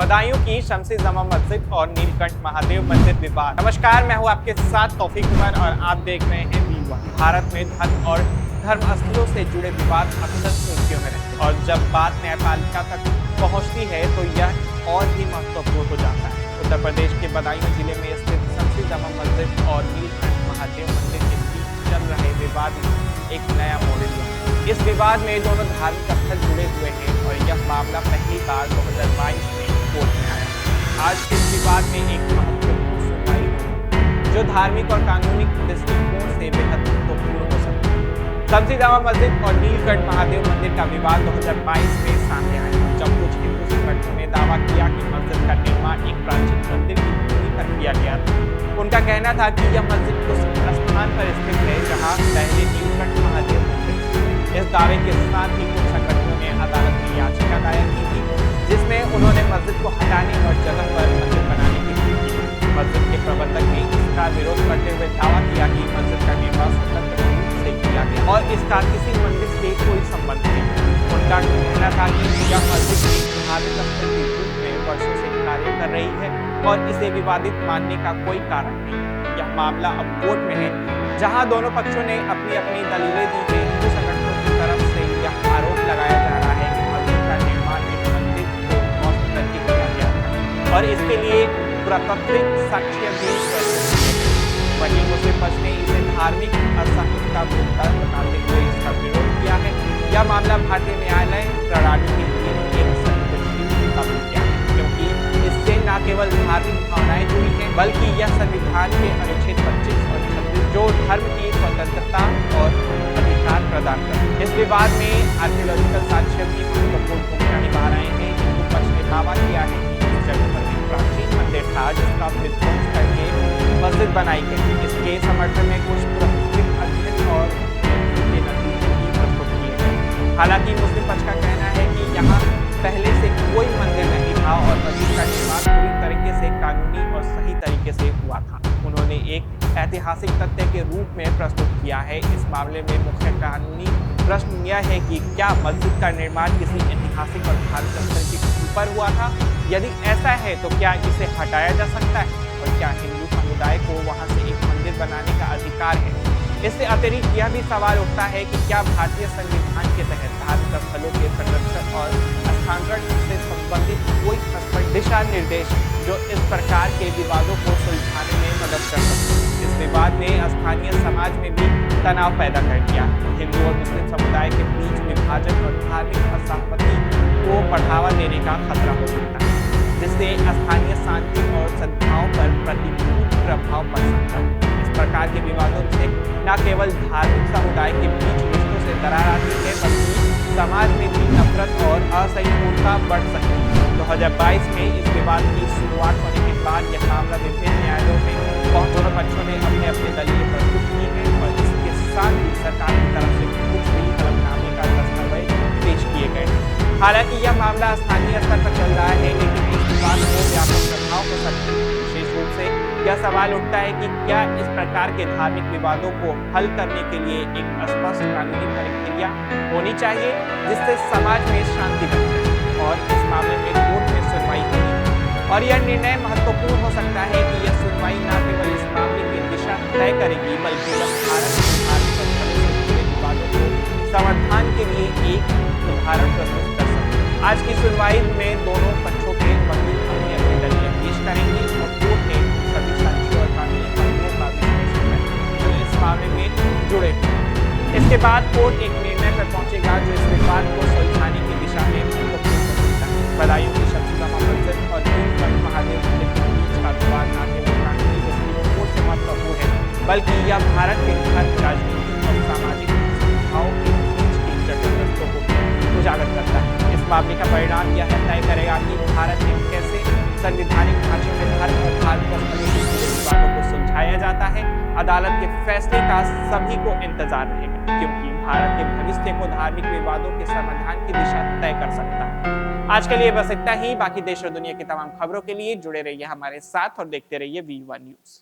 बदायूं की शमसी जमा मस्जिद और नीलकंठ महादेव मंदिर विवाद। नमस्कार, मैं हूं आपके साथ तौफीक उमर और आप देख रहे हैं V1। भारत में धर्म और धर्म स्थलों से जुड़े विवाद अक्सर सुर्खियों में रहते हैं और जब बात न्यायपालिका तक पहुंचती है तो यह और भी महत्वपूर्ण हो जाता है। उत्तर प्रदेश के बदायूं जिले में स्थित शमसी जमा मस्जिद और नीलकंठ महादेव मंदिर के बीच चल रहे विवाद में एक नया मोड़ लिया। इस विवाद में दोनों धार्मिक स्थल जुड़े हुए हैं और यह मामला पहली बार 2022 में कोर्ट में आया। आज के इस विवाद में एक महत्वपूर्ण सुनवाई हुई जो धार्मिक और कानूनी दृष्टिकोण से बेहद महत्वपूर्ण हो सकती है। शमसी जमा मस्जिद और नीलकंठ महादेव मंदिर का विवाद 2022 में सामने आया जब कुछ हिंदू संगठनों ने दावा किया कि मस्जिद का निर्माण एक प्राचीन मंदिर की भूमि पर किया गया था। उनका कहना था कि यह मस्जिद उस स्थान पर स्थित है जहाँ पहले नीलकंठ महादेव मंदिर। इस दावे के साथ ही कुछ संगठनों ने अदालत में याचिका दायर की थी जिसमें उन्होंने मस्जिद को हटाने और जगह पर मंदिर बनाने की मांग की। मस्जिद के प्रबंधक ने इसका विरोध करते हुए दावा किया कि मस्जिद का निर्माण स्वतंत्र रूप से किया गया और इसका किसी मंदिर से कोई संबंध नहीं। उनका कहना था कि यह मस्जिद एक धार्मिक स्थल के रूप में वर्षों से कार्य कर रही है और इसे विवादित मानने का कोई कारण नहीं। यह मामला अब कोर्ट में है जहां दोनों पक्षों ने अपनी अपनी दलीलें दी हैं। हिंदू संगठनों की तरफ से यह आरोप लगाया जा रहा है कि मस्जिद का निर्माण एक मंदिर को ध्वस्त करके किया गया था और इसके लिए पुरातात्विक साक्ष्य भी प्रस्तुत किए गए। वहीं मुस्लिम पक्ष ने इसे धार्मिक असहिष्णुता भूमिका बताते हुए इसका विरोध किया है। यह मामला भारतीय न्यायालय प्रणाली के लिए एक संवेदनशील कदम किया है क्योंकि इससे न केवल धार्मिक भावनाएं जुड़ी हैं बल्कि यह संविधान के अनुच्छेद 25 और 26 जो धर्म की स्वतंत्रता और अधिकार प्रदान करते हैं। इस विवाद में आर्कियोलॉजिकल साक्ष्य भी महत्वपूर्ण भूमिका निभा रहे हैं। हिंदू पक्ष ने दावा किया है कि इस जगह पर एक प्राचीन मंदिर था जिसका विध्वंस करके मस्जिद बनाई गई। इसके समर्थन में कुछ पुरातात्विक अध्ययन और के नतीजे भी प्रस्तुत किए गए। हालांकि मुस्लिम पक्ष का कहना है कि यहाँ पहले से कोई मंदिर नहीं था और मस्जिद का निर्माण पूरी तरीके से कानूनी और सही तरीके से हुआ था। उन्होंने एक ऐतिहासिक तथ्य के रूप में प्रस्तुत किया है। इस मामले में मुख्य कानूनी प्रश्न यह है कि क्या मस्जिद का निर्माण किसी ऐतिहासिक और धार्मिक स्थल के ऊपर हुआ था? यदि ऐसा है तो क्या इसे हटाया जा सकता है और क्या हिंदू समुदाय को वहां से एक मंदिर बनाने का अधिकार है? इससे अतिरिक्त यह भी सवाल उठता है कि क्या भारतीय संविधान के तहत धार्मिक स्थलों के संरक्षण और स्थानांतरण से संबंधित कोई स्पष्ट दिशा निर्देश जो इस प्रकार के विवादों को सुलझाने में मदद कर सकते हैं। इस विवाद ने स्थानीय समाज में भी तनाव पैदा कर दिया। हिंदू और मुस्लिम समुदाय के बीच विभाजन और धार्मिक असहमति को बढ़ावा देने का खतरा हो सकता है जिससे स्थानीय शांति और सद्भाव पर प्रतिकूल प्रभाव पड़ सकता है। इस प्रकार के विवादों से न केवल धार्मिक समुदाय के बीच रिश्तों से दरार आती है बल्कि समाज में भी नफरत और असहिष्णुता बढ़ सकती है। 2022 में इस विवाद की शुरुआत होने के बाद यह मामला विभिन्न न्यायालयों में दोनों पक्षों ने अपने अपने दलीलें प्रस्तुत की हैं और इसके साथ ही सरकार की तरफ से कुछ भी हलफनामे का दस्तावेज पेश किए गए। हालांकि यह मामला स्थानीय स्तर पर चल रहा है लेकिन इस विवाद को व्यापक प्रभाव हो सकता है। विशेष रूप से यह सवाल उठता है कि क्या इस प्रकार के धार्मिक विवादों को हल करने के लिए एक स्पष्ट कानूनी प्रक्रिया होनी चाहिए जिससे समाज में शांति बनी रहे और इस मामले में कोर्ट में सुनवाई होगी। और यह निर्णय महत्वपूर्ण हो सकता है कि यह सुनवाई न केवल इस मामले की दिशा तय करेगी बल्कि यह भारत के धार्मिक स्थलों से जुड़े विवादों को समाधान के लिए एक उदाहरण प्रस्तुत कर सकते हैं। आज की सुनवाई में दोनों पक्षों के वकील अपनी अपनी दलीलें पेश करेंगे और कोर्ट ने सभी साक्ष्यों और कानूनी पहलुओं का विश्लेषण करेगा जो इस मामले में जुड़े हुए हैं। इसके बाद कोर्ट एक निर्णय पर पहुंचेगा जो इस विवाद को सुलझाने की दिशा में महत्वपूर्ण हो सकता है। बदायूं की शमसी जमा मस्जिद और नीलकंठ महादेव मंदिर के बीच का विवाद न केवल कानूनी दृष्टिकोण से महत्वपूर्ण है बल्कि यह भारत के धर्म, राजनीतिक और सामाजिक संस्थाओं के बीच की जटिल रिश्तों को उजागर करता है। इस मामले का परिणाम यह तय करेगा कि भारत में कैसे संवैधानिक ढांचे में धर्म और धार्मिक स्थलों से जुड़े विवादों को सुलझाया जाता है। अदालत के फैसले का सभी को इंतजार रहेगा क्योंकि भारत के भविष्य को धार्मिक विवादों के समाधान की दिशा तय कर सकता है। आज के लिए बस इतना ही। बाकी देश और दुनिया की तमाम खबरों के लिए जुड़े रहिए हमारे साथ और देखते रहिए V1 न्यूज।